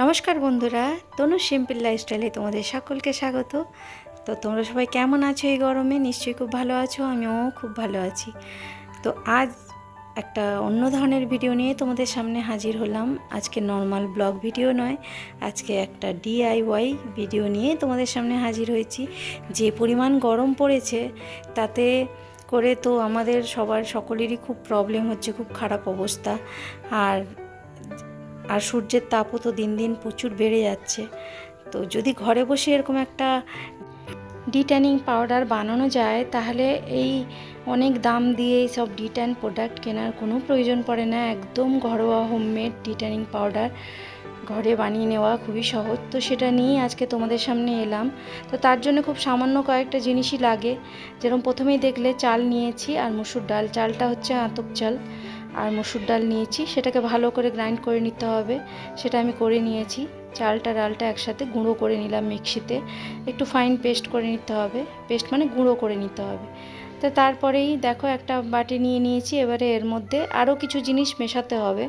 নমস্কার বন্ধুরা, তনু সিম্পল লাইফস্টাইলে তোমাদের সকলকে স্বাগত। তো তোমরা সবাই কেমন আছো এই গরমে? নিশ্চয়ই খুব ভালো আছো, আমিও খুব ভালো আছি। তো আজ একটা অন্য ধরনের ভিডিও নিয়ে তোমাদের সামনে হাজির হলাম। আজকে নর্মাল ব্লগ ভিডিও নয়, আজকে একটা ডিআইওয়াই ভিডিও নিয়ে তোমাদের সামনে হাজির হয়েছি। যে পরিমাণ গরম পড়েছে তাতে করে তো আমাদের সকলেরই খুব প্রবলেম হচ্ছে, খুব খারাপ অবস্থা। আর সূর্যের তাপও তো দিন দিন প্রচুর বেড়ে যাচ্ছে। তো যদি ঘরে বসে এরকম একটা ডিট্যানিং পাউডার বানানো যায় তাহলে এই অনেক দাম দিয়ে সব ডিট্যান প্রোডাক্ট কেনার কোনো প্রয়োজন পড়ে না। একদম ঘরোয়া হোমমেড ডিট্যানিং পাউডার ঘরে বানিয়ে নেওয়া খুবই সহজ। তো সেটা নিয়েই আজকে তোমাদের সামনে এলাম। তো তার জন্য খুব সামান্য কয়েকটা জিনিসই লাগে। যেরকম প্রথমেই দেখলে চাল নিয়েছি আর মসুর ডাল। চালটা হচ্ছে আতপ চাল আর মসুর ডাল নিয়েছি, সেটাকে ভালো করে গ্রাইন্ড করে নিতে হবে। সেটা আমি করে নিয়েছি। চালটা ডালটা একসাথে গুঁড়ো করে নিলাম মিক্সিতে, একটু ফাইন পেস্ট করে নিতে হবে। পেস্ট মানে গুঁড়ো করে নিতে হবে। তো তারপরেই দেখো একটা বাটি নিয়ে নিয়েছি। এবারে এর মধ্যে আরও কিছু জিনিস মেশাতে হবে।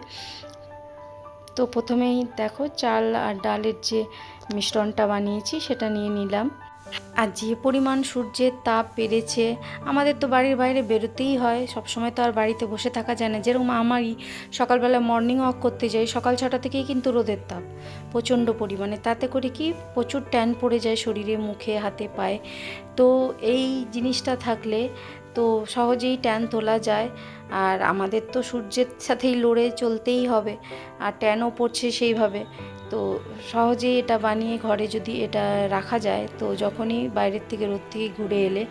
তো প্রথমেই দেখো চাল আর ডালের যে মিশ্রণটা বানিয়েছি সেটা নিয়ে নিলাম। আর যে পরিমাণ সূর্যের তাপ বেড়েছে, আমাদের তো বাড়ির বাইরে বেরোতেই হয়, সবসময় তো আর বাড়িতে বসে থাকা যায় না। যেরকম আমারই সকালবেলা মর্নিং ওয়াক করতে যাই, সকাল 6টা থেকেই কিন্তু রোদের তাপ প্রচণ্ড পরিমাণে। তাতে করে কি প্রচুর ট্যান পড়ে যায় শরীরে, মুখে, হাতে, পায়ে। তো এই জিনিসটা থাকলে তো সহজেই ট্যান তোলা যায়। আর আমাদের তো সূর্যের সাথেই লড়ে চলতেই হবে, আর ট্যানও পড়ছে সেইভাবে। তো সহজেই এটা বানিয়ে ঘরে যদি এটা রাখা যায়, তো যখনই বাইরের থেকে রোদ থেকে ঘুরে এলে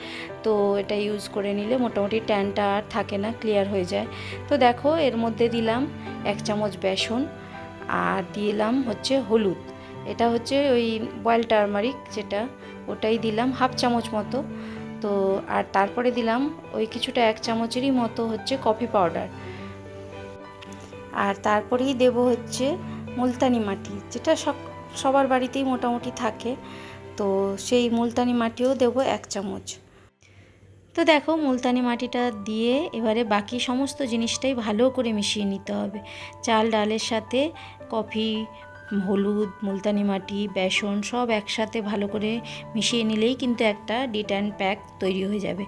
তো এটা ইউজ করে নিলে মোটামুটি ট্যানটা আর থাকে না, ক্লিয়ার হয়ে যায়। তো দেখো এর মধ্যে দিলাম 1 চামচ বেসন আর দিলাম হচ্ছে হলুদ। এটা হচ্ছে ওই বয়েল টারমারিক যেটা, ওটাই দিলাম 1/2 চামচ মতো। তো আর তারপরে দিলাম ওই কিছুটা 1 চামচেরই মতো হচ্ছে কফি পাউডার। আর তারপরেই দেব হচ্ছে মুলতানি মাটি, যেটা সবার বাড়িতেই মোটামুটি থাকে। তো সেই মুলতানি মাটিও দেব 1 চামচ। তো দেখো মুলতানি মাটিটা দিয়ে এবারে বাকি সমস্ত জিনিসটাই ভালো করে মিশিয়ে নিতে হবে। চাল ডালের সাথে কফি, হলুদ, মুলতানি মাটি, বেসন সব একসাথে ভালো করে মিশিয়ে নিলেই কিন্তু একটা ডিট্যান প্যাক তৈরি হয়ে যাবে।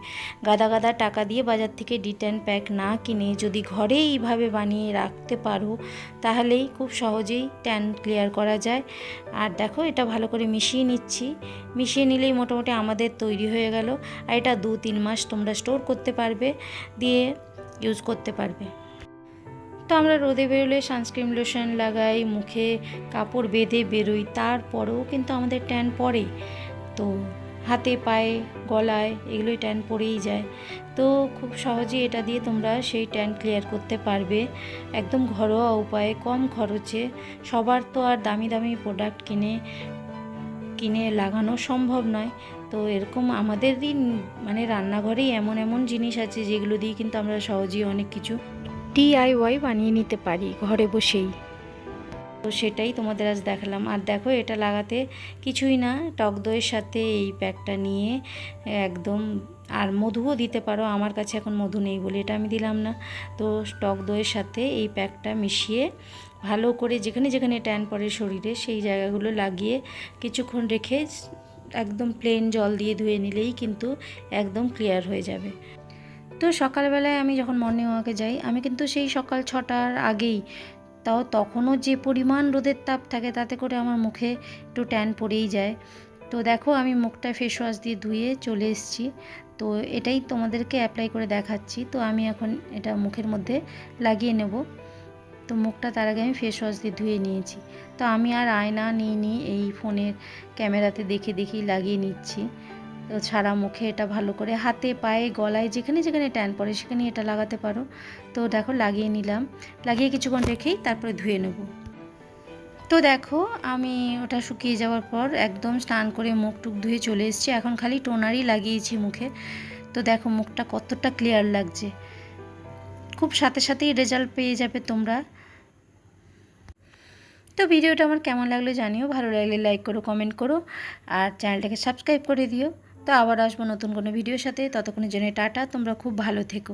গাদা গাদা টাকা দিয়ে বাজার থেকে ডিট্যান প্যাক না কিনে যদি ঘরে এইভাবে বানিয়ে রাখতে পারো তাহলেই খুব সহজেই ট্যান ক্লিয়ার করা যায়। আর দেখো এটা ভালো করে মিশিয়ে নিচ্ছি। মিশিয়ে নিলেই মোটামুটি আমাদের তৈরি হয়ে গেল। আর এটা 2-3 মাস তোমরা স্টোর করতে পারবে, দিয়ে ইউজ করতে পারবে। তো আমরা রোদে বেরোলে সানস্ক্রিন লোশন লাগাই, মুখে কাপড় বেঁধে বেরোই, তারপরেও কিন্তু আমাদের ট্যান পড়ে। তো হাতে, পায়ে, গলায় এগুলোই ট্যান পড়েই যায়। তো খুব সহজেই এটা দিয়ে তোমরা সেই ট্যান ক্লিয়ার করতে পারবে একদম ঘরোয়া উপায়ে, কম খরচে। সবার তো আর দামি দামি প্রোডাক্ট কিনে লাগানো সম্ভব নয়। তো এরকম আমাদেরই মানে রান্নাঘরেই এমন এমন জিনিস আছে যেগুলো দিয়ে কিন্তু আমরা সহজেই অনেক কিছু ডিআইওয়াই বানিয়ে নিতে পারি ঘরে বসেই। তো সেটাই তোমাদের আজ দেখালাম। আর দেখো এটা লাগাতে কিছুই না, টক দইয়ের সাথে এই প্যাকটা নিয়ে একদম, আর মধুও দিতে পারো, আমার কাছে এখন মধু নেই বলে এটা আমি দিলাম না। তো টক দইয়ের সাথে এই প্যাকটা মিশিয়ে ভালো করে যেখানে যেখানে ট্যান পড়ে শরীরে সেই জায়গাগুলো লাগিয়ে কিছুক্ষণ রেখে একদম প্লেন জল দিয়ে ধুয়ে নিলেই কিন্তু একদম ক্লিয়ার হয়ে যাবে। তো সকালবেলায় আমি যখন মর্নিং ওয়াকে যাই, আমি কিন্তু সেই সকাল 6টার আগেই, তাও তখনও যে পরিমাণ রোদের তাপ থাকে তাতে করে আমার মুখে একটু ট্যান পড়েই যায়। তো দেখো আমি মুখটা ফেস ওয়াশ দিয়ে ধুয়ে চলে এসেছি। তো এটাই তোমাদেরকে অ্যাপ্লাই করে দেখাচ্ছি। তো আমি এখন এটা মুখের মধ্যে লাগিয়ে নেব। তো মুখটা তার আগে আমি ফেস ওয়াশ দিয়ে ধুয়ে নিয়েছি। তো আমি আর আয়না নিইনি, এই ফোনের ক্যামেরাতে দেখে দেখেই লাগিয়ে নিচ্ছি। তো সারা মুখে এটা ভালো করে, হাতে, পায়ে, গলায় যেখানে যেখানে ট্যান পড়ে সেখানে এটা লাগাতে পারো। তো দেখো লাগিয়ে নিলাম, লাগিয়ে কিছুক্ষণ রেখেই তারপরে ধুয়ে নেব। তো দেখো আমি ওটা শুকিয়ে যাওয়ার পর একদম স্নান করে মুখ টুক ধুয়ে চলে এসেছি। এখন খালি টোনারই লাগিয়েছি মুখে। তো দেখো মুখটা কতটা ক্লিয়ার লাগছে, খুব সাথে সাথেই রেজাল্ট পেয়ে যাবে তোমরা। তো ভিডিওটা আমার কেমন লাগলো জানিও, ভালো লাগলে লাইক করো, কমেন্ট করো, আর চ্যানেলটাকে সাবস্ক্রাইব করে দিও। তো আবার আসবো নতুন কোনো ভিডিওর সাথে, ততক্ষণের জন্য টাটা, তোমরা খুব ভালো থেকো।